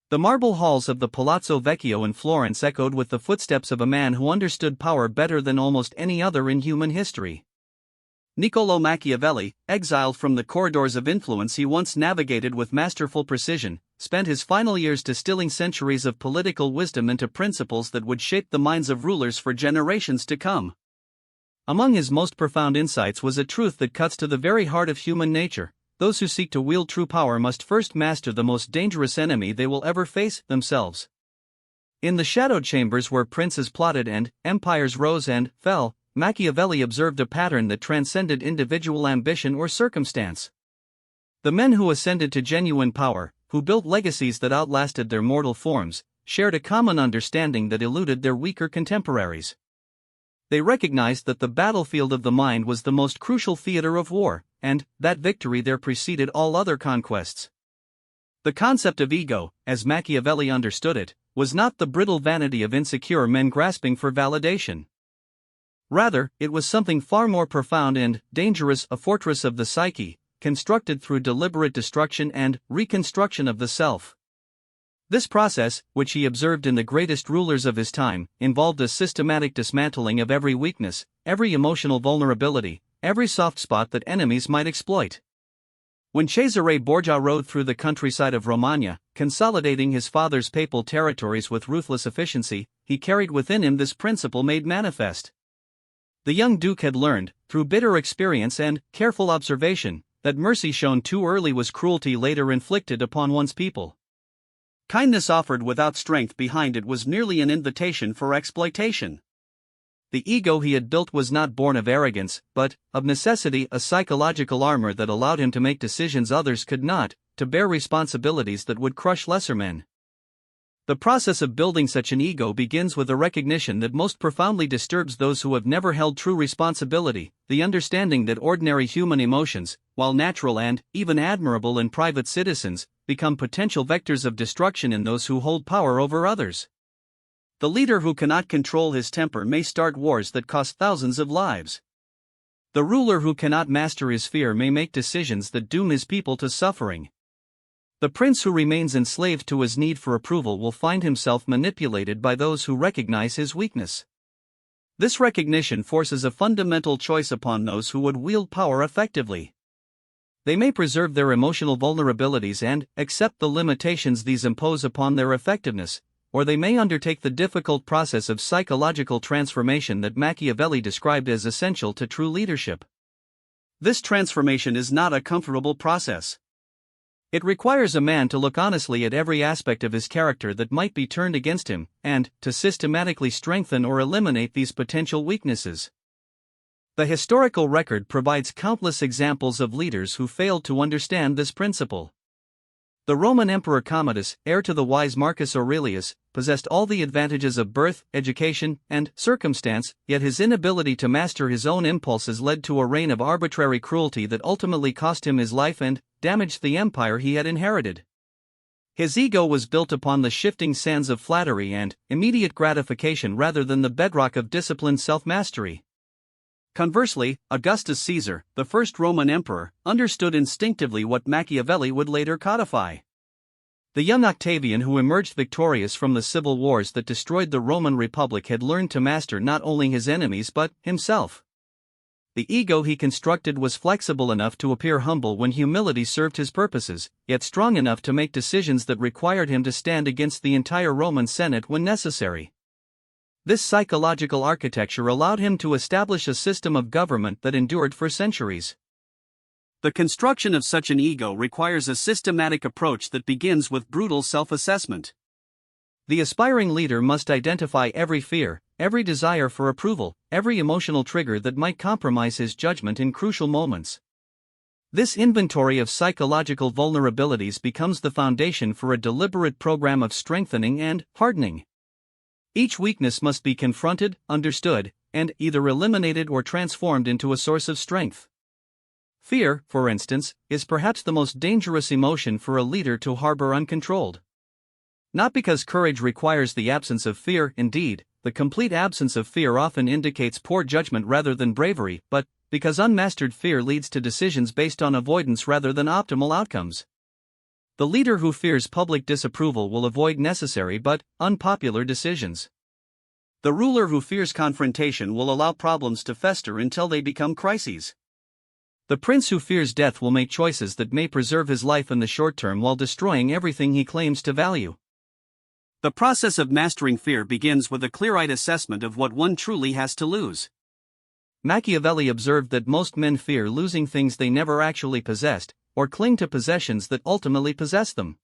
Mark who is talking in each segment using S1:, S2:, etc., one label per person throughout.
S1: The marble halls of the Palazzo Vecchio in Florence echoed with the footsteps of a man who understood power better than almost any other in human history. Niccolò Machiavelli, exiled from the corridors of influence he once navigated with masterful precision, spent his final years distilling centuries of political wisdom into principles that would shape the minds of rulers for generations to come. Among his most profound insights was a truth that cuts to the very heart of human nature: those who seek to wield true power must first master the most dangerous enemy they will ever face, themselves. In the shadowed chambers where princes plotted and empires rose and fell, Machiavelli observed a pattern that transcended individual ambition or circumstance. The men who ascended to genuine power, who built legacies that outlasted their mortal forms, shared a common understanding that eluded their weaker contemporaries. They recognized that the battlefield of the mind was the most crucial theater of war, and that victory there preceded all other conquests. The concept of ego, as Machiavelli understood it, was not the brittle vanity of insecure men grasping for validation. Rather, it was something far more profound and dangerous, a fortress of the psyche, constructed through deliberate destruction and reconstruction of the self. This process, which he observed in the greatest rulers of his time, involved a systematic dismantling of every weakness, every emotional vulnerability, every soft spot that enemies might exploit. When Cesare Borgia rode through the countryside of Romagna, consolidating his father's papal territories with ruthless efficiency, he carried within him this principle made manifest. The young duke had learned, through bitter experience and careful observation, that mercy shown too early was cruelty later inflicted upon one's people. Kindness offered without strength behind it was merely an invitation for exploitation. The ego he had built was not born of arrogance, but, of necessity, a psychological armor that allowed him to make decisions others could not, to bear responsibilities that would crush lesser men. The process of building such an ego begins with a recognition that most profoundly disturbs those who have never held true responsibility: the understanding that ordinary human emotions, while natural and even admirable in private citizens, become potential vectors of destruction in those who hold power over others. The leader who cannot control his temper may start wars that cost thousands of lives. The ruler who cannot master his fear may make decisions that doom his people to suffering. The prince who remains enslaved to his need for approval will find himself manipulated by those who recognize his weakness. This recognition forces a fundamental choice upon those who would wield power effectively. They may preserve their emotional vulnerabilities and accept the limitations these impose upon their effectiveness, or they may undertake the difficult process of psychological transformation that Machiavelli described as essential to true leadership. This transformation is not a comfortable process. It requires a man to look honestly at every aspect of his character that might be turned against him, and to systematically strengthen or eliminate these potential weaknesses. The historical record provides countless examples of leaders who failed to understand this principle. The Roman Emperor Commodus, heir to the wise Marcus Aurelius, possessed all the advantages of birth, education, and circumstance, yet his inability to master his own impulses led to a reign of arbitrary cruelty that ultimately cost him his life and damaged the empire he had inherited. His ego was built upon the shifting sands of flattery and immediate gratification rather than the bedrock of disciplined self-mastery. Conversely, Augustus Caesar, the first Roman emperor, understood instinctively what Machiavelli would later codify. The young Octavian, who emerged victorious from the civil wars that destroyed the Roman Republic, had learned to master not only his enemies but himself. The ego he constructed was flexible enough to appear humble when humility served his purposes, yet strong enough to make decisions that required him to stand against the entire Roman Senate when necessary. This psychological architecture allowed him to establish a system of government that endured for centuries. The construction of such an ego requires a systematic approach that begins with brutal self-assessment. The aspiring leader must identify every fear, every desire for approval, every emotional trigger that might compromise his judgment in crucial moments. This inventory of psychological vulnerabilities becomes the foundation for a deliberate program of strengthening and hardening. Each weakness must be confronted, understood, and either eliminated or transformed into a source of strength. Fear, for instance, is perhaps the most dangerous emotion for a leader to harbor uncontrolled. Not because courage requires the absence of fear; indeed, the complete absence of fear often indicates poor judgment rather than bravery, but because unmastered fear leads to decisions based on avoidance rather than optimal outcomes. The leader who fears public disapproval will avoid necessary but unpopular decisions. The ruler who fears confrontation will allow problems to fester until they become crises. The prince who fears death will make choices that may preserve his life in the short term while destroying everything he claims to value. The process of mastering fear begins with a clear-eyed assessment of what one truly has to lose. Machiavelli observed that most men fear losing things they never actually possessed, or cling to possessions that ultimately possess them.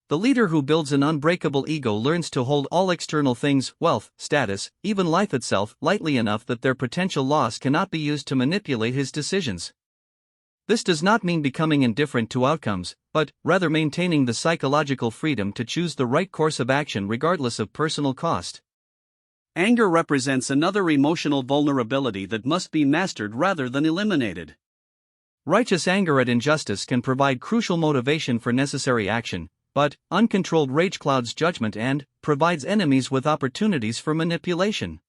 S1: The leader who builds an unbreakable ego learns to hold all external things, wealth, status, even life itself, lightly enough that their potential loss cannot be used to manipulate his decisions. This does not mean becoming indifferent to outcomes, but rather maintaining the psychological freedom to choose the right course of action regardless of personal cost. Anger represents another emotional vulnerability that must be mastered rather than eliminated. Righteous anger at injustice can provide crucial motivation for necessary action, but uncontrolled rage clouds judgment and provides enemies with opportunities for manipulation.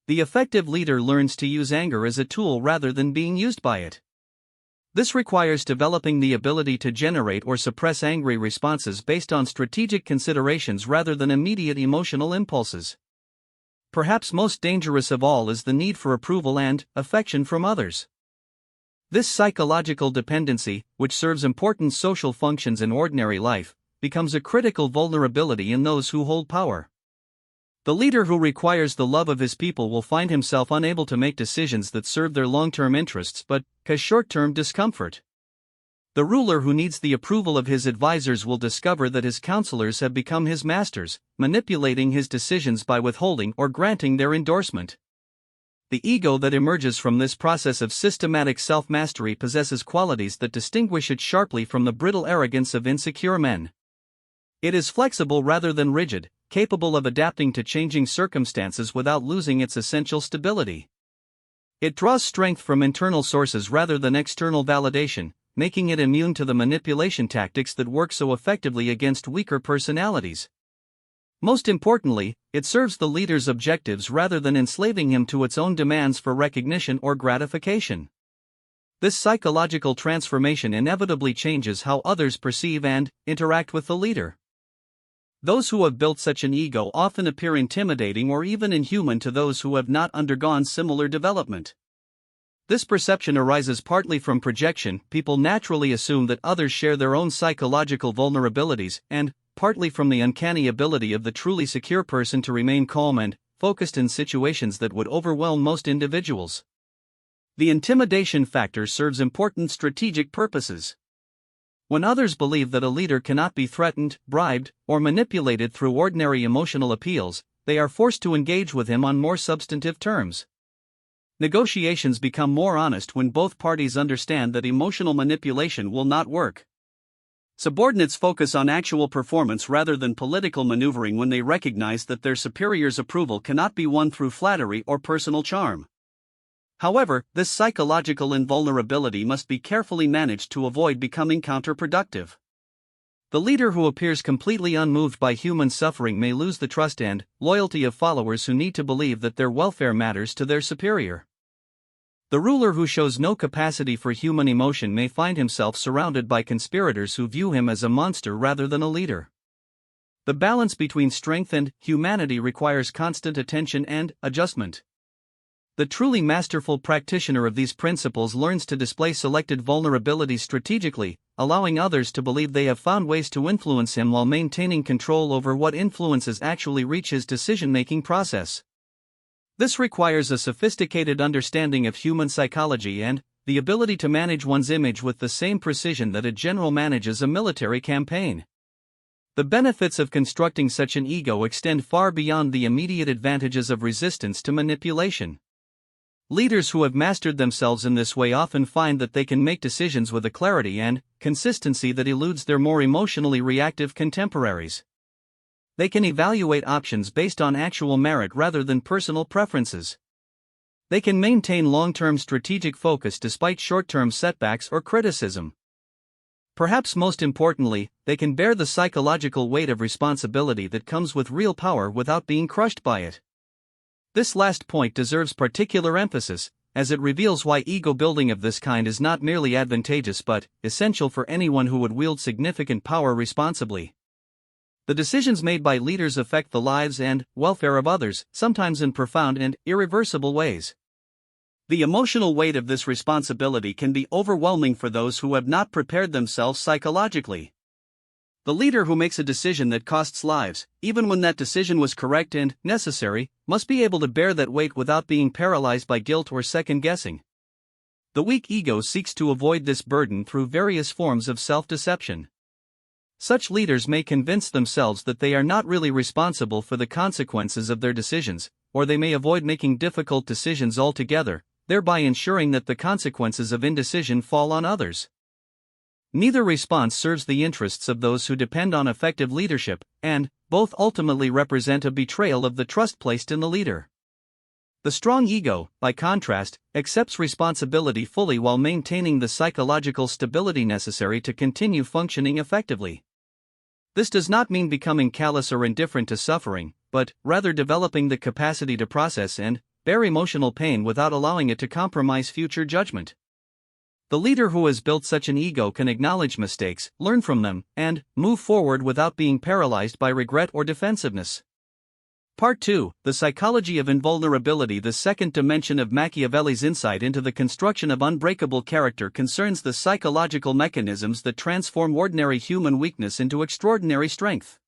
S1: The effective leader learns to use anger as a tool rather than being used by it. This requires developing the ability to generate or suppress angry responses based on strategic considerations rather than immediate emotional impulses. Perhaps most dangerous of all is the need for approval and affection from others. This psychological dependency, which serves important social functions in ordinary life, becomes a critical vulnerability in those who hold power. The leader who requires the love of his people will find himself unable to make decisions that serve their long-term interests but cause short-term discomfort. The ruler who needs the approval of his advisors will discover that his counselors have become his masters, manipulating his decisions by withholding or granting their endorsement. The ego that emerges from this process of systematic self-mastery possesses qualities that distinguish it sharply from the brittle arrogance of insecure men. It is flexible rather than rigid, capable of adapting to changing circumstances without losing its essential stability. It draws strength from internal sources rather than external validation, making it immune to the manipulation tactics that work so effectively against weaker personalities. Most importantly, it serves the leader's objectives rather than enslaving him to its own demands for recognition or gratification. This psychological transformation inevitably changes how others perceive and interact with the leader. Those who have built such an ego often appear intimidating or even inhuman to those who have not undergone similar development. This perception arises partly from projection. People naturally assume that others share their own psychological vulnerabilities, and partly from the uncanny ability of the truly secure person to remain calm and focused in situations that would overwhelm most individuals. The intimidation factor serves important strategic purposes. When others believe that a leader cannot be threatened, bribed, or manipulated through ordinary emotional appeals, they are forced to engage with him on more substantive terms. Negotiations become more honest when both parties understand that emotional manipulation will not work. Subordinates focus on actual performance rather than political maneuvering when they recognize that their superior's approval cannot be won through flattery or personal charm. However, this psychological invulnerability must be carefully managed to avoid becoming counterproductive. The leader who appears completely unmoved by human suffering may lose the trust and loyalty of followers who need to believe that their welfare matters to their superior. The ruler who shows no capacity for human emotion may find himself surrounded by conspirators who view him as a monster rather than a leader. The balance between strength and humanity requires constant attention and adjustment. The truly masterful practitioner of these principles learns to display selected vulnerabilities strategically, allowing others to believe they have found ways to influence him while maintaining control over what influences actually reach his decision-making process. This requires a sophisticated understanding of human psychology and the ability to manage one's image with the same precision that a general manages a military campaign. The benefits of constructing such an ego extend far beyond the immediate advantages of resistance to manipulation. Leaders who have mastered themselves in this way often find that they can make decisions with a clarity and consistency that eludes their more emotionally reactive contemporaries. They can evaluate options based on actual merit rather than personal preferences. They can maintain long-term strategic focus despite short-term setbacks or criticism. Perhaps most importantly, they can bear the psychological weight of responsibility that comes with real power without being crushed by it. This last point deserves particular emphasis, as it reveals why ego building of this kind is not merely advantageous but essential for anyone who would wield significant power responsibly. The decisions made by leaders affect the lives and welfare of others, sometimes in profound and irreversible ways. The emotional weight of this responsibility can be overwhelming for those who have not prepared themselves psychologically. The leader who makes a decision that costs lives, even when that decision was correct and necessary, must be able to bear that weight without being paralyzed by guilt or second-guessing. The weak ego seeks to avoid this burden through various forms of self-deception. Such leaders may convince themselves that they are not really responsible for the consequences of their decisions, or they may avoid making difficult decisions altogether, thereby ensuring that the consequences of indecision fall on others. Neither response serves the interests of those who depend on effective leadership, and both ultimately represent a betrayal of the trust placed in the leader. The strong ego, by contrast, accepts responsibility fully while maintaining the psychological stability necessary to continue functioning effectively. This does not mean becoming callous or indifferent to suffering, but rather developing the capacity to process and bear emotional pain without allowing it to compromise future judgment. The leader who has built such an ego can acknowledge mistakes, learn from them, and move forward without being paralyzed by regret or defensiveness. Part 2, The Psychology of Invulnerability. The second dimension of Machiavelli's insight into the construction of unbreakable character concerns the psychological mechanisms that transform ordinary human weakness into extraordinary strength.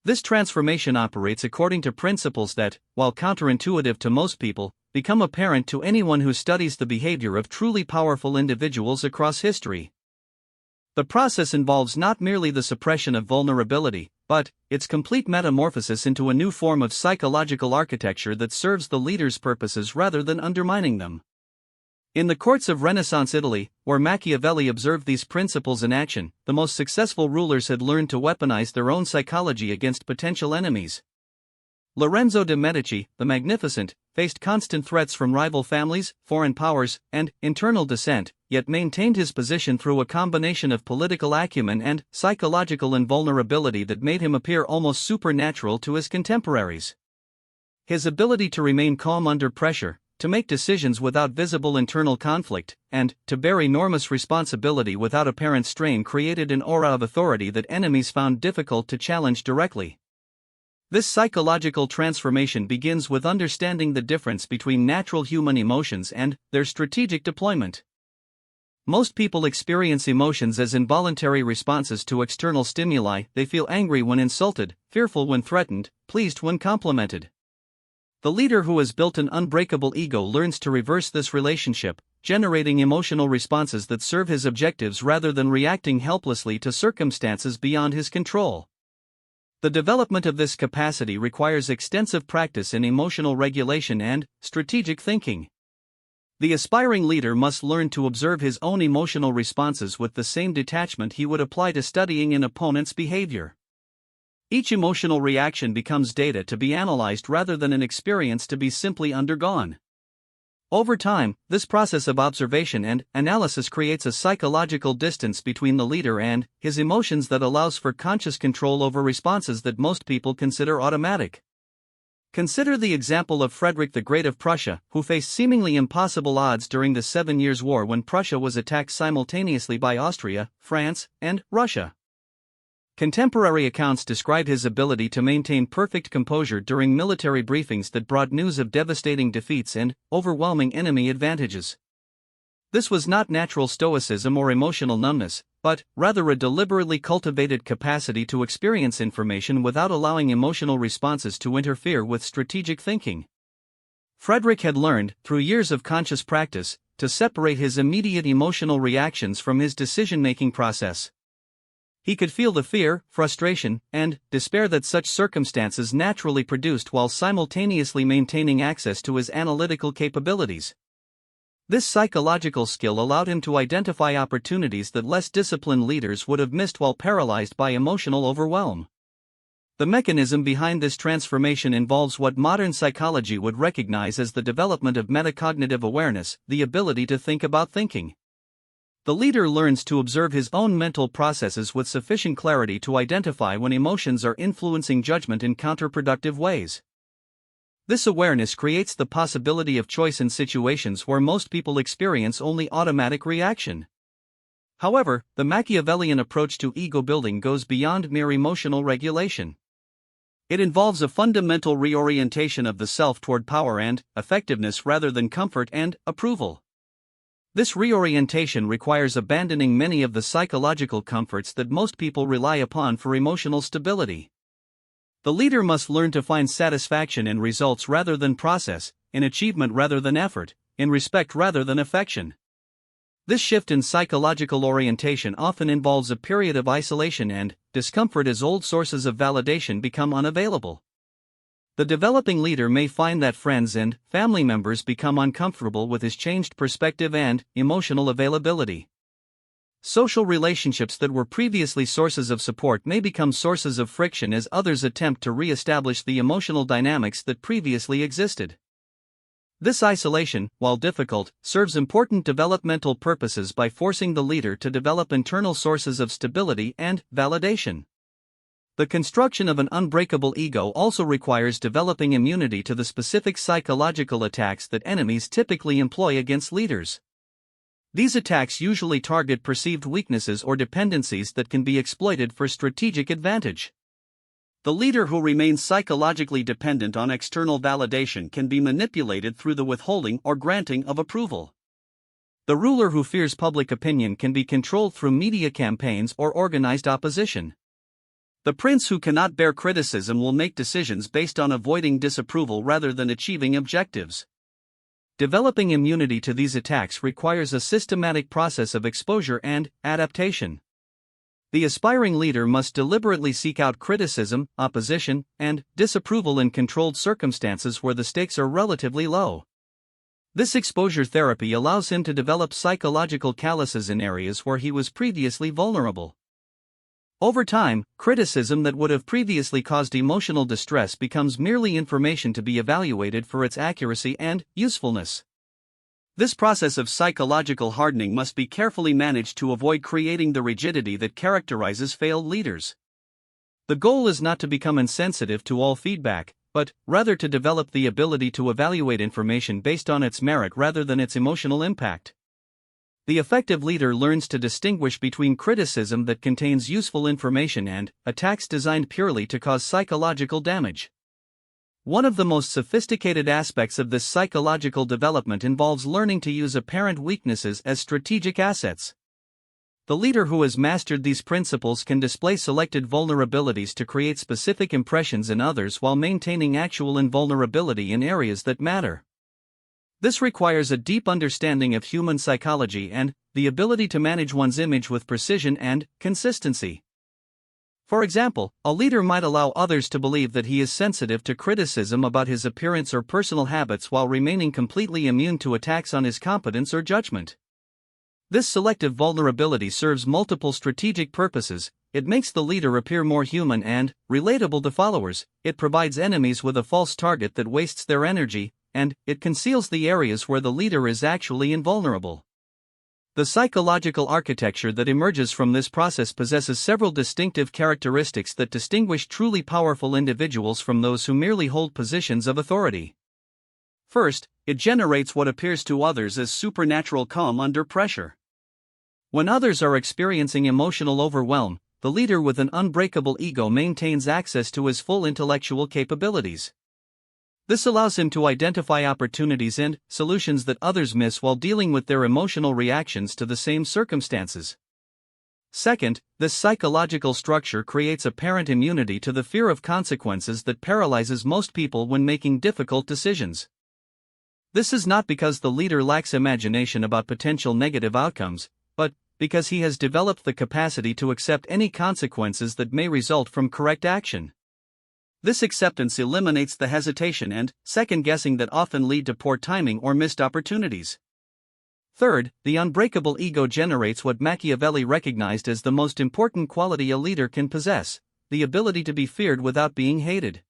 S1: This transformation operates according to principles that, while counterintuitive to most people, become apparent to anyone who studies the behavior of truly powerful individuals across history. The process involves not merely the suppression of vulnerability, but its complete metamorphosis into a new form of psychological architecture that serves the leader's purposes rather than undermining them. In the courts of Renaissance Italy, where Machiavelli observed these principles in action, the most successful rulers had learned to weaponize their own psychology against potential enemies. Lorenzo de' Medici, the Magnificent, faced constant threats from rival families, foreign powers, and internal dissent, yet maintained his position through a combination of political acumen and psychological invulnerability that made him appear almost supernatural to his contemporaries. His ability to remain calm under pressure, to make decisions without visible internal conflict, and to bear enormous responsibility without apparent strain created an aura of authority that enemies found difficult to challenge directly. This psychological transformation begins with understanding the difference between natural human emotions and their strategic deployment. Most people experience emotions as involuntary responses to external stimuli. They feel angry when insulted, fearful when threatened, pleased when complimented. The leader who has built an unbreakable ego learns to reverse this relationship, generating emotional responses that serve his objectives rather than reacting helplessly to circumstances beyond his control. The development of this capacity requires extensive practice in emotional regulation and strategic thinking. The aspiring leader must learn to observe his own emotional responses with the same detachment he would apply to studying an opponent's behavior. Each emotional reaction becomes data to be analyzed rather than an experience to be simply undergone. Over time, this process of observation and analysis creates a psychological distance between the leader and his emotions that allows for conscious control over responses that most people consider automatic. Consider the example of Frederick the Great of Prussia, who faced seemingly impossible odds during the 7 Years' War when Prussia was attacked simultaneously by Austria, France, and Russia. Contemporary accounts describe his ability to maintain perfect composure during military briefings that brought news of devastating defeats and overwhelming enemy advantages. This was not natural stoicism or emotional numbness, but rather a deliberately cultivated capacity to experience information without allowing emotional responses to interfere with strategic thinking. Frederick had learned, through years of conscious practice, to separate his immediate emotional reactions from his decision-making process. He could feel the fear, frustration, and despair that such circumstances naturally produced while simultaneously maintaining access to his analytical capabilities. This psychological skill allowed him to identify opportunities that less disciplined leaders would have missed while paralyzed by emotional overwhelm. The mechanism behind this transformation involves what modern psychology would recognize as the development of metacognitive awareness, the ability to think about thinking. The leader learns to observe his own mental processes with sufficient clarity to identify when emotions are influencing judgment in counterproductive ways. This awareness creates the possibility of choice in situations where most people experience only automatic reaction. However, the Machiavellian approach to ego building goes beyond mere emotional regulation. It involves a fundamental reorientation of the self toward power and effectiveness rather than comfort and approval. This reorientation requires abandoning many of the psychological comforts that most people rely upon for emotional stability. The leader must learn to find satisfaction in results rather than process, in achievement rather than effort, in respect rather than affection. This shift in psychological orientation often involves a period of isolation and discomfort as old sources of validation become unavailable. The developing leader may find that friends and family members become uncomfortable with his changed perspective and emotional availability. Social relationships that were previously sources of support may become sources of friction as others attempt to re-establish the emotional dynamics that previously existed. This isolation, while difficult, serves important developmental purposes by forcing the leader to develop internal sources of stability and validation. The construction of an unbreakable ego also requires developing immunity to the specific psychological attacks that enemies typically employ against leaders. These attacks usually target perceived weaknesses or dependencies that can be exploited for strategic advantage. The leader who remains psychologically dependent on external validation can be manipulated through the withholding or granting of approval. The ruler who fears public opinion can be controlled through media campaigns or organized opposition. The prince who cannot bear criticism will make decisions based on avoiding disapproval rather than achieving objectives. Developing immunity to these attacks requires a systematic process of exposure and adaptation. The aspiring leader must deliberately seek out criticism, opposition, and disapproval in controlled circumstances where the stakes are relatively low. This exposure therapy allows him to develop psychological calluses in areas where he was previously vulnerable. Over time, criticism that would have previously caused emotional distress becomes merely information to be evaluated for its accuracy and usefulness. This process of psychological hardening must be carefully managed to avoid creating the rigidity that characterizes failed leaders. The goal is not to become insensitive to all feedback, but rather to develop the ability to evaluate information based on its merit rather than its emotional impact. The effective leader learns to distinguish between criticism that contains useful information and attacks designed purely to cause psychological damage. One of the most sophisticated aspects of this psychological development involves learning to use apparent weaknesses as strategic assets. The leader who has mastered these principles can display selected vulnerabilities to create specific impressions in others while maintaining actual invulnerability in areas that matter. This requires a deep understanding of human psychology and the ability to manage one's image with precision and consistency. For example, a leader might allow others to believe that he is sensitive to criticism about his appearance or personal habits while remaining completely immune to attacks on his competence or judgment. This selective vulnerability serves multiple strategic purposes. It makes the leader appear more human and relatable to followers, it provides enemies with a false target that wastes their energy, and it conceals the areas where the leader is actually invulnerable. The psychological architecture that emerges from this process possesses several distinctive characteristics that distinguish truly powerful individuals from those who merely hold positions of authority. First, it generates what appears to others as supernatural calm under pressure. When others are experiencing emotional overwhelm, the leader with an unbreakable ego maintains access to his full intellectual capabilities. This allows him to identify opportunities and solutions that others miss while dealing with their emotional reactions to the same circumstances. Second, this psychological structure creates apparent immunity to the fear of consequences that paralyzes most people when making difficult decisions. This is not because the leader lacks imagination about potential negative outcomes, but because he has developed the capacity to accept any consequences that may result from correct action. This acceptance eliminates the hesitation and second-guessing that often lead to poor timing or missed opportunities. Third, the unbreakable ego generates what Machiavelli recognized as the most important quality a leader can possess: the ability to be feared without being hated.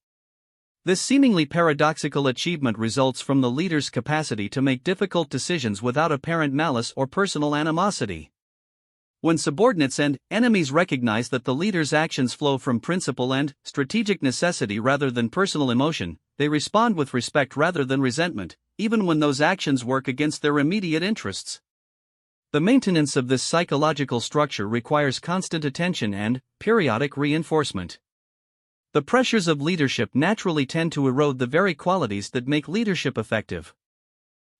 S1: This seemingly paradoxical achievement results from the leader's capacity to make difficult decisions without apparent malice or personal animosity. When subordinates and enemies recognize that the leader's actions flow from principle and strategic necessity rather than personal emotion, they respond with respect rather than resentment, even when those actions work against their immediate interests. The maintenance of this psychological structure requires constant attention and periodic reinforcement. The pressures of leadership naturally tend to erode the very qualities that make leadership effective.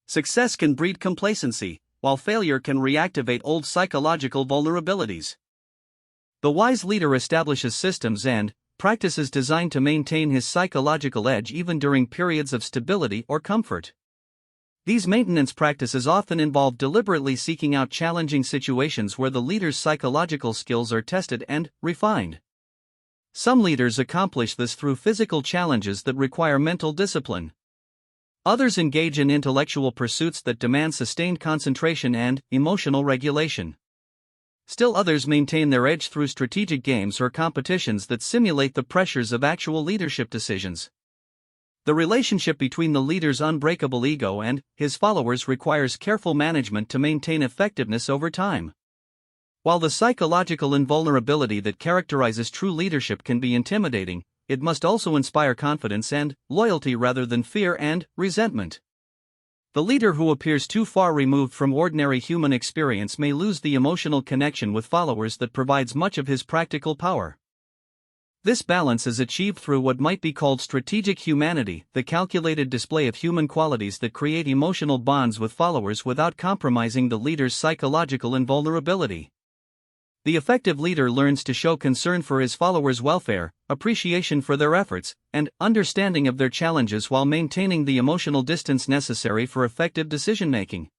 S1: Success can breed complacency, while failure can reactivate old psychological vulnerabilities. The wise leader establishes systems and practices designed to maintain his psychological edge even during periods of stability or comfort. These maintenance practices often involve deliberately seeking out challenging situations where the leader's psychological skills are tested and refined. Some leaders accomplish this through physical challenges that require mental discipline. Others engage in intellectual pursuits that demand sustained concentration and emotional regulation. Still others maintain their edge through strategic games or competitions that simulate the pressures of actual leadership decisions. The relationship between the leader's unbreakable ego and his followers requires careful management to maintain effectiveness over time. While the psychological invulnerability that characterizes true leadership can be intimidating, it must also inspire confidence and loyalty rather than fear and resentment. The leader who appears too far removed from ordinary human experience may lose the emotional connection with followers that provides much of his practical power. This balance is achieved through what might be called strategic humanity, the calculated display of human qualities that create emotional bonds with followers without compromising the leader's psychological invulnerability. The effective leader learns to show concern for his followers' welfare, appreciation for their efforts, and understanding of their challenges while maintaining the emotional distance necessary for effective decision-making.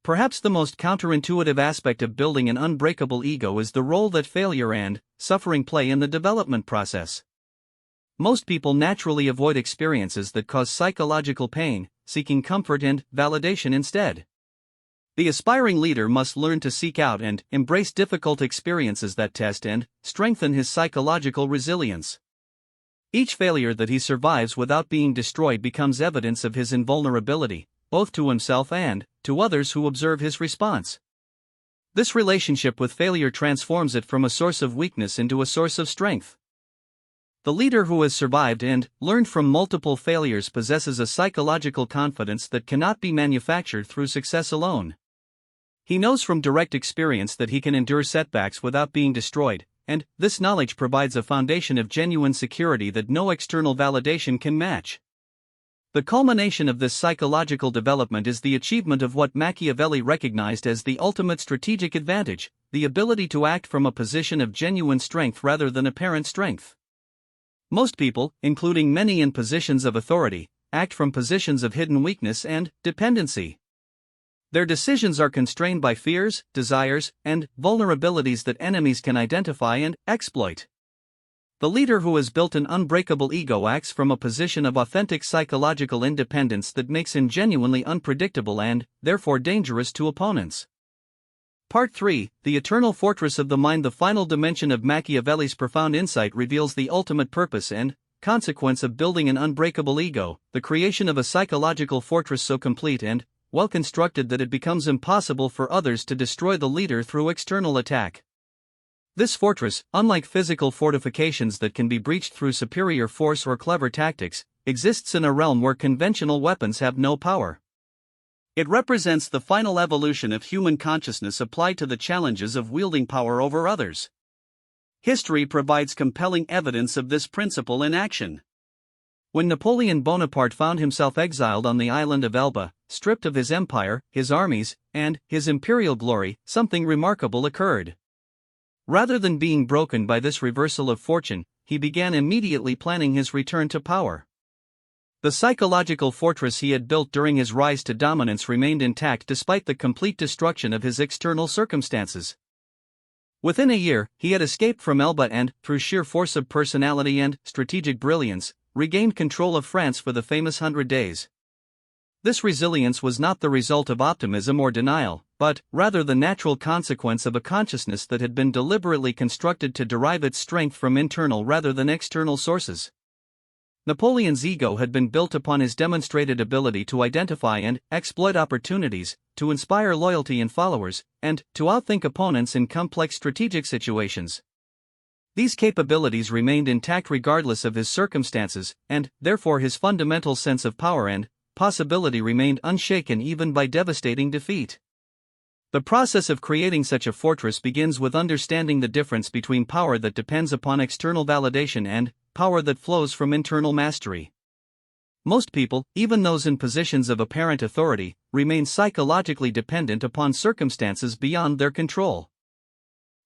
S1: Perhaps the most counterintuitive aspect of building an unbreakable ego is the role that failure and suffering play in the development process. Most people naturally avoid experiences that cause psychological pain, seeking comfort and validation instead. The aspiring leader must learn to seek out and embrace difficult experiences that test and strengthen his psychological resilience. Each failure that he survives without being destroyed becomes evidence of his invulnerability, both to himself and to others who observe his response. This relationship with failure transforms it from a source of weakness into a source of strength. The leader who has survived and learned from multiple failures possesses a psychological confidence that cannot be manufactured through success alone. He knows from direct experience that he can endure setbacks without being destroyed, and this knowledge provides a foundation of genuine security that no external validation can match. The culmination of this psychological development is the achievement of what Machiavelli recognized as the ultimate strategic advantage, the ability to act from a position of genuine strength rather than apparent strength. Most people, including many in positions of authority, act from positions of hidden weakness and dependency. Their decisions are constrained by fears, desires, and vulnerabilities that enemies can identify and exploit. The leader who has built an unbreakable ego acts from a position of authentic psychological independence that makes him genuinely unpredictable and, therefore, dangerous to opponents. Part 3, The Eternal Fortress of the Mind. The final dimension of Machiavelli's profound insight reveals the ultimate purpose and consequence of building an unbreakable ego, the creation of a psychological fortress so complete and well constructed that it becomes impossible for others to destroy the leader through external attack. This fortress, unlike physical fortifications that can be breached through superior force or clever tactics, exists in a realm where conventional weapons have no power. It represents the final evolution of human consciousness applied to the challenges of wielding power over others. History provides compelling evidence of this principle in action. When Napoleon Bonaparte found himself exiled on the island of Elba, stripped of his empire, his armies, and his imperial glory, something remarkable occurred. Rather than being broken by this reversal of fortune, he began immediately planning his return to power. The psychological fortress he had built during his rise to dominance remained intact despite the complete destruction of his external circumstances. Within a year, he had escaped from Elba and, through sheer force of personality and strategic brilliance, regained control of France for the famous 100 Days. This resilience was not the result of optimism or denial, but rather the natural consequence of a consciousness that had been deliberately constructed to derive its strength from internal rather than external sources. Napoleon's ego had been built upon his demonstrated ability to identify and exploit opportunities, to inspire loyalty in followers, and to outthink opponents in complex strategic situations. These capabilities remained intact regardless of his circumstances, and, therefore, his fundamental sense of power and possibility remained unshaken even by devastating defeat. The process of creating such a fortress begins with understanding the difference between power that depends upon external validation and power that flows from internal mastery. Most people, even those in positions of apparent authority, remain psychologically dependent upon circumstances beyond their control.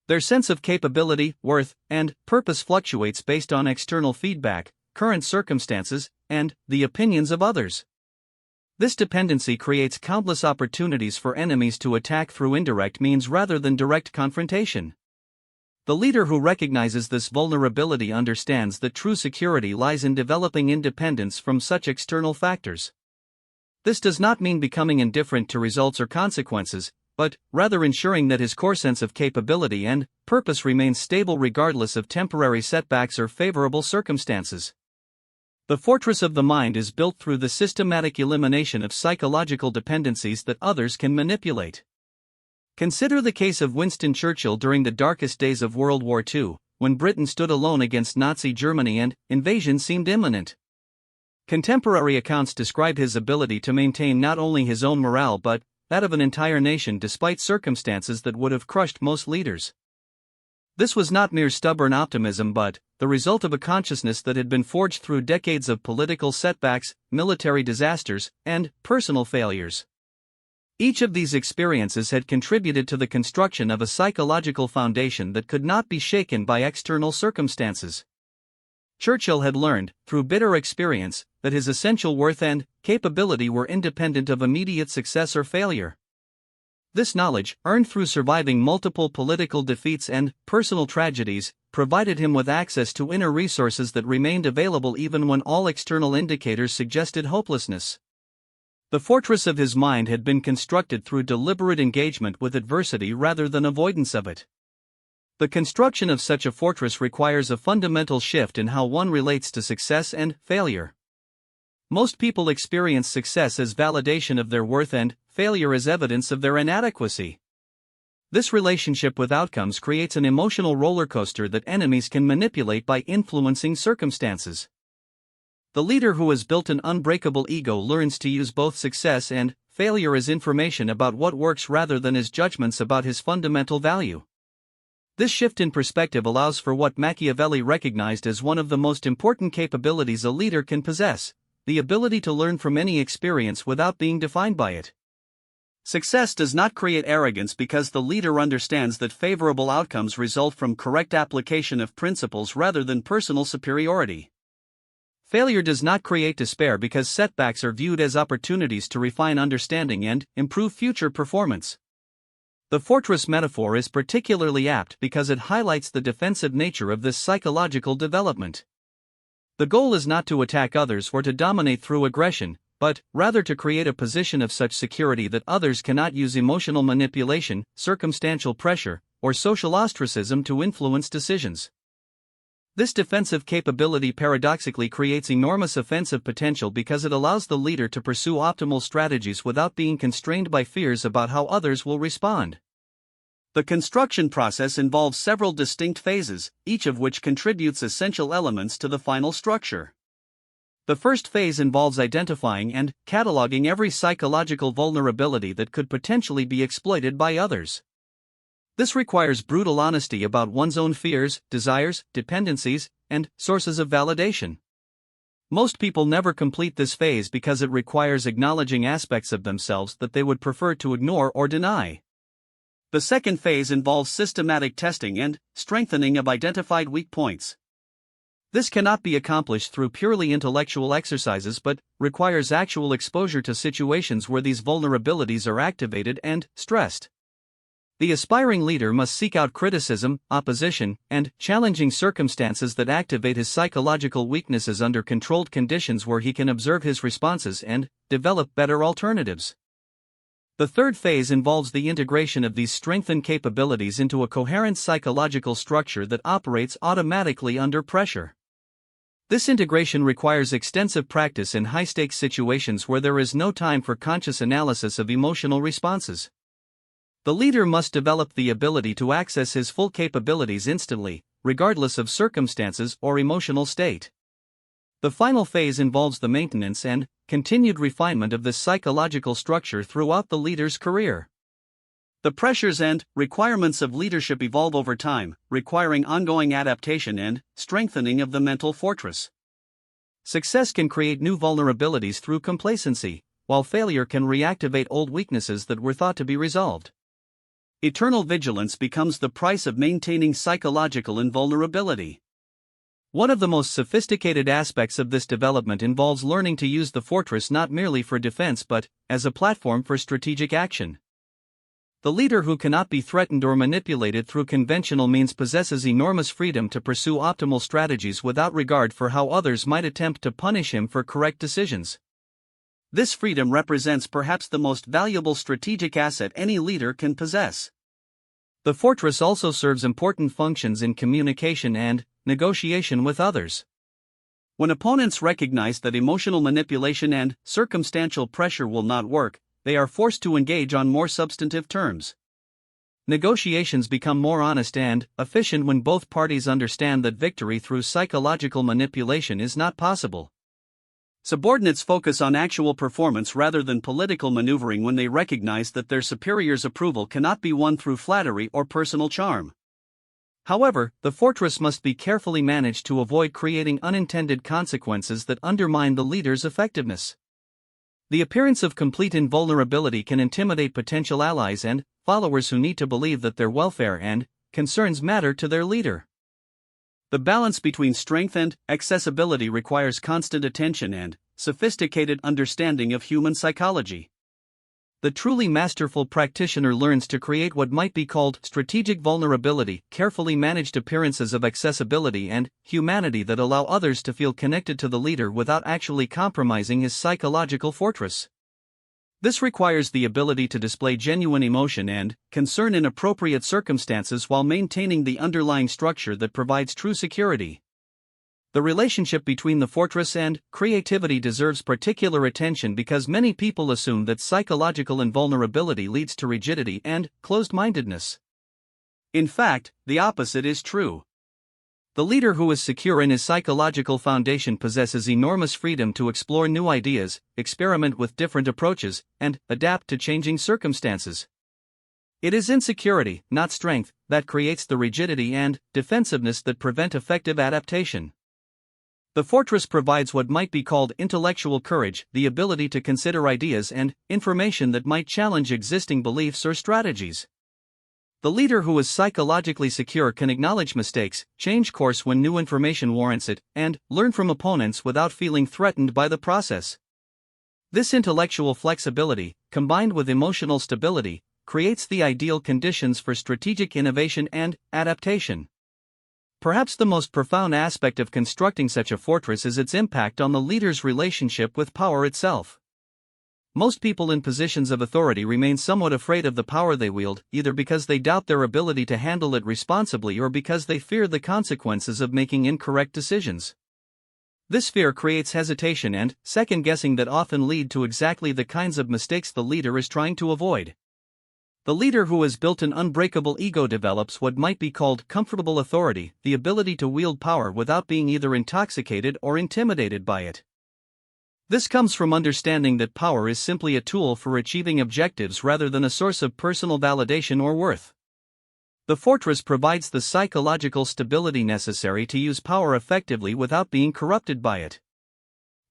S1: Their sense of capability, worth, and purpose fluctuates based on external feedback, current circumstances, and the opinions of others. This dependency creates countless opportunities for enemies to attack through indirect means rather than direct confrontation. The leader who recognizes this vulnerability understands that true security lies in developing independence from such external factors. This does not mean becoming indifferent to results or consequences, but rather ensuring that his core sense of capability and purpose remains stable regardless of temporary setbacks or favorable circumstances. The fortress of the mind is built through the systematic elimination of psychological dependencies that others can manipulate. Consider the case of Winston Churchill during the darkest days of World War II, when Britain stood alone against Nazi Germany and invasion seemed imminent. Contemporary accounts describe his ability to maintain not only his own morale but that of an entire nation despite circumstances that would have crushed most leaders. This was not mere stubborn optimism but the result of a consciousness that had been forged through decades of political setbacks, military disasters, and personal failures. Each of these experiences had contributed to the construction of a psychological foundation that could not be shaken by external circumstances. Churchill had learned, through bitter experience, that his essential worth and capability were independent of immediate success or failure. This knowledge, earned through surviving multiple political defeats and personal tragedies, provided him with access to inner resources that remained available even when all external indicators suggested hopelessness. The fortress of his mind had been constructed through deliberate engagement with adversity rather than avoidance of it. The construction of such a fortress requires a fundamental shift in how one relates to success and failure. Most people experience success as validation of their worth and failure as evidence of their inadequacy. This relationship with outcomes creates an emotional roller coaster that enemies can manipulate by influencing circumstances. The leader who has built an unbreakable ego learns to use both success and failure as information about what works rather than as judgments about his fundamental value. This shift in perspective allows for what Machiavelli recognized as one of the most important capabilities a leader can possess: the ability to learn from any experience without being defined by it. Success does not create arrogance because the leader understands that favorable outcomes result from correct application of principles rather than personal superiority. Failure does not create despair because setbacks are viewed as opportunities to refine understanding and improve future performance. The fortress metaphor is particularly apt because it highlights the defensive nature of this psychological development. The goal is not to attack others or to dominate through aggression, but rather to create a position of such security that others cannot use emotional manipulation, circumstantial pressure, or social ostracism to influence decisions. This defensive capability paradoxically creates enormous offensive potential because it allows the leader to pursue optimal strategies without being constrained by fears about how others will respond. The construction process involves several distinct phases, each of which contributes essential elements to the final structure. The first phase involves identifying and cataloging every psychological vulnerability that could potentially be exploited by others. This requires brutal honesty about one's own fears, desires, dependencies, and sources of validation. Most people never complete this phase because it requires acknowledging aspects of themselves that they would prefer to ignore or deny. The second phase involves systematic testing and strengthening of identified weak points. This cannot be accomplished through purely intellectual exercises but requires actual exposure to situations where these vulnerabilities are activated and stressed. The aspiring leader must seek out criticism, opposition, and challenging circumstances that activate his psychological weaknesses under controlled conditions where he can observe his responses and develop better alternatives. The third phase involves the integration of these strengthened capabilities into a coherent psychological structure that operates automatically under pressure. This integration requires extensive practice in high-stakes situations where there is no time for conscious analysis of emotional responses. The leader must develop the ability to access his full capabilities instantly, regardless of circumstances or emotional state. The final phase involves the maintenance and continued refinement of this psychological structure throughout the leader's career. The pressures and requirements of leadership evolve over time, requiring ongoing adaptation and strengthening of the mental fortress. Success can create new vulnerabilities through complacency, while failure can reactivate old weaknesses that were thought to be resolved. Eternal vigilance becomes the price of maintaining psychological invulnerability. One of the most sophisticated aspects of this development involves learning to use the fortress not merely for defense but as a platform for strategic action. The leader who cannot be threatened or manipulated through conventional means possesses enormous freedom to pursue optimal strategies without regard for how others might attempt to punish him for correct decisions. This freedom represents perhaps the most valuable strategic asset any leader can possess. The fortress also serves important functions in communication and negotiation with others. When opponents recognize that emotional manipulation and circumstantial pressure will not work, they are forced to engage on more substantive terms. Negotiations become more honest and efficient when both parties understand that victory through psychological manipulation is not possible. Subordinates focus on actual performance rather than political maneuvering when they recognize that their superior's approval cannot be won through flattery or personal charm. However, the fortress must be carefully managed to avoid creating unintended consequences that undermine the leader's effectiveness. The appearance of complete invulnerability can intimidate potential allies and followers who need to believe that their welfare and concerns matter to their leader. The balance between strength and accessibility requires constant attention and sophisticated understanding of human psychology. The truly masterful practitioner learns to create what might be called strategic vulnerability, carefully managed appearances of accessibility and humanity that allow others to feel connected to the leader without actually compromising his psychological fortress. This requires the ability to display genuine emotion and concern in appropriate circumstances while maintaining the underlying structure that provides true security. The relationship between the fortress and creativity deserves particular attention because many people assume that psychological invulnerability leads to rigidity and closed-mindedness. In fact, the opposite is true. The leader who is secure in his psychological foundation possesses enormous freedom to explore new ideas, experiment with different approaches, and adapt to changing circumstances. It is insecurity, not strength, that creates the rigidity and defensiveness that prevent effective adaptation. The fortress provides what might be called intellectual courage, the ability to consider ideas and information that might challenge existing beliefs or strategies. The leader who is psychologically secure can acknowledge mistakes, change course when new information warrants it, and learn from opponents without feeling threatened by the process. This intellectual flexibility, combined with emotional stability, creates the ideal conditions for strategic innovation and adaptation. Perhaps the most profound aspect of constructing such a fortress is its impact on the leader's relationship with power itself. Most people in positions of authority remain somewhat afraid of the power they wield, either because they doubt their ability to handle it responsibly or because they fear the consequences of making incorrect decisions. This fear creates hesitation and second-guessing that often lead to exactly the kinds of mistakes the leader is trying to avoid. The leader who has built an unbreakable ego develops what might be called comfortable authority, the ability to wield power without being either intoxicated or intimidated by it. This comes from understanding that power is simply a tool for achieving objectives rather than a source of personal validation or worth. The fortress provides the psychological stability necessary to use power effectively without being corrupted by it.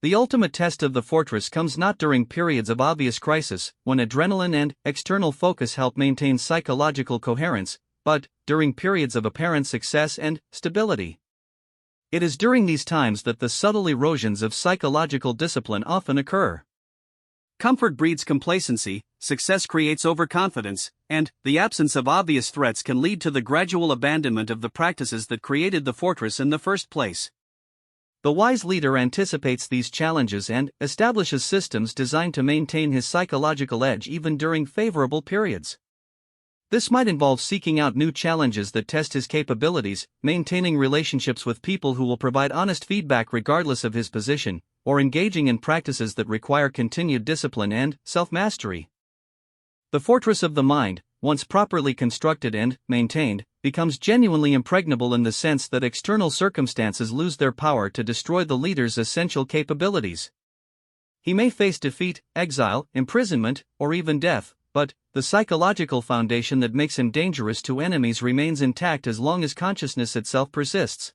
S1: The ultimate test of the fortress comes not during periods of obvious crisis, when adrenaline and external focus help maintain psychological coherence, but during periods of apparent success and stability. It is during these times that the subtle erosions of psychological discipline often occur. Comfort breeds complacency, success creates overconfidence, and the absence of obvious threats can lead to the gradual abandonment of the practices that created the fortress in the first place. The wise leader anticipates these challenges and establishes systems designed to maintain his psychological edge even during favorable periods. This might involve seeking out new challenges that test his capabilities, maintaining relationships with people who will provide honest feedback regardless of his position, or engaging in practices that require continued discipline and self-mastery. The fortress of the mind, once properly constructed and maintained, becomes genuinely impregnable in the sense that external circumstances lose their power to destroy the leader's essential capabilities. He may face defeat, exile, imprisonment, or even death, but the psychological foundation that makes him dangerous to enemies remains intact as long as consciousness itself persists.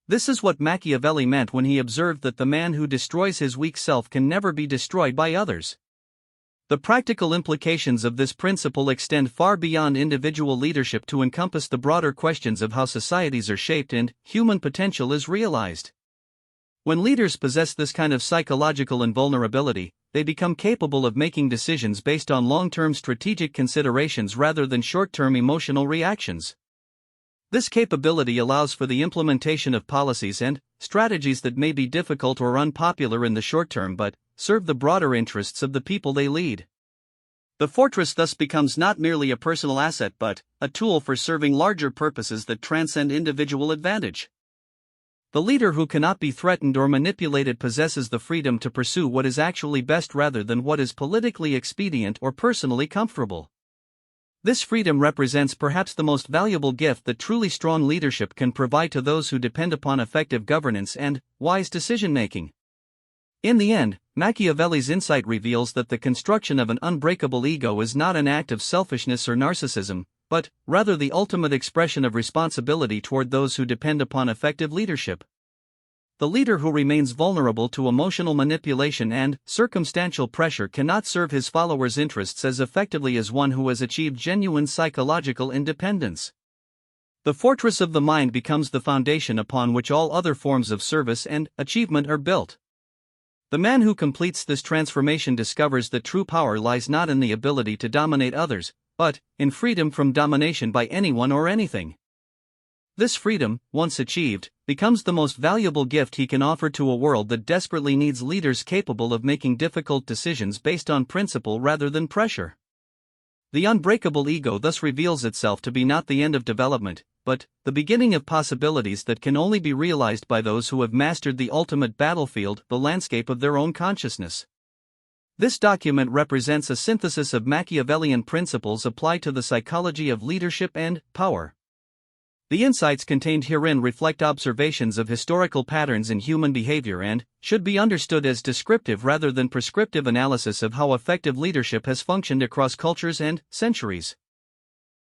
S1: This is what Machiavelli meant when he observed that the man who destroys his weak self can never be destroyed by others. The practical implications of this principle extend far beyond individual leadership to encompass the broader questions of how societies are shaped and human potential is realized. When leaders possess this kind of psychological invulnerability, they become capable of making decisions based on long-term strategic considerations rather than short-term emotional reactions. This capability allows for the implementation of policies and strategies that may be difficult or unpopular in the short term but serve the broader interests of the people they lead. The fortress thus becomes not merely a personal asset but a tool for serving larger purposes that transcend individual advantage. The leader who cannot be threatened or manipulated possesses the freedom to pursue what is actually best rather than what is politically expedient or personally comfortable. This freedom represents perhaps the most valuable gift that truly strong leadership can provide to those who depend upon effective governance and wise decision-making. In the end, Machiavelli's insight reveals that the construction of an unbreakable ego is not an act of selfishness or narcissism, but rather the ultimate expression of responsibility toward those who depend upon effective leadership. The leader who remains vulnerable to emotional manipulation and circumstantial pressure cannot serve his followers' interests as effectively as one who has achieved genuine psychological independence. The fortress of the mind becomes the foundation upon which all other forms of service and achievement are built. The man who completes this transformation discovers that true power lies not in the ability to dominate others, but in freedom from domination by anyone or anything. This freedom, once achieved, becomes the most valuable gift he can offer to a world that desperately needs leaders capable of making difficult decisions based on principle rather than pressure. The unbreakable ego thus reveals itself to be not the end of development, but the beginning of possibilities that can only be realized by those who have mastered the ultimate battlefield, the landscape of their own consciousness. This document represents a synthesis of Machiavellian principles applied to the psychology of leadership and power. The insights contained herein reflect observations of historical patterns in human behavior and should be understood as descriptive rather than prescriptive analysis of how effective leadership has functioned across cultures and centuries.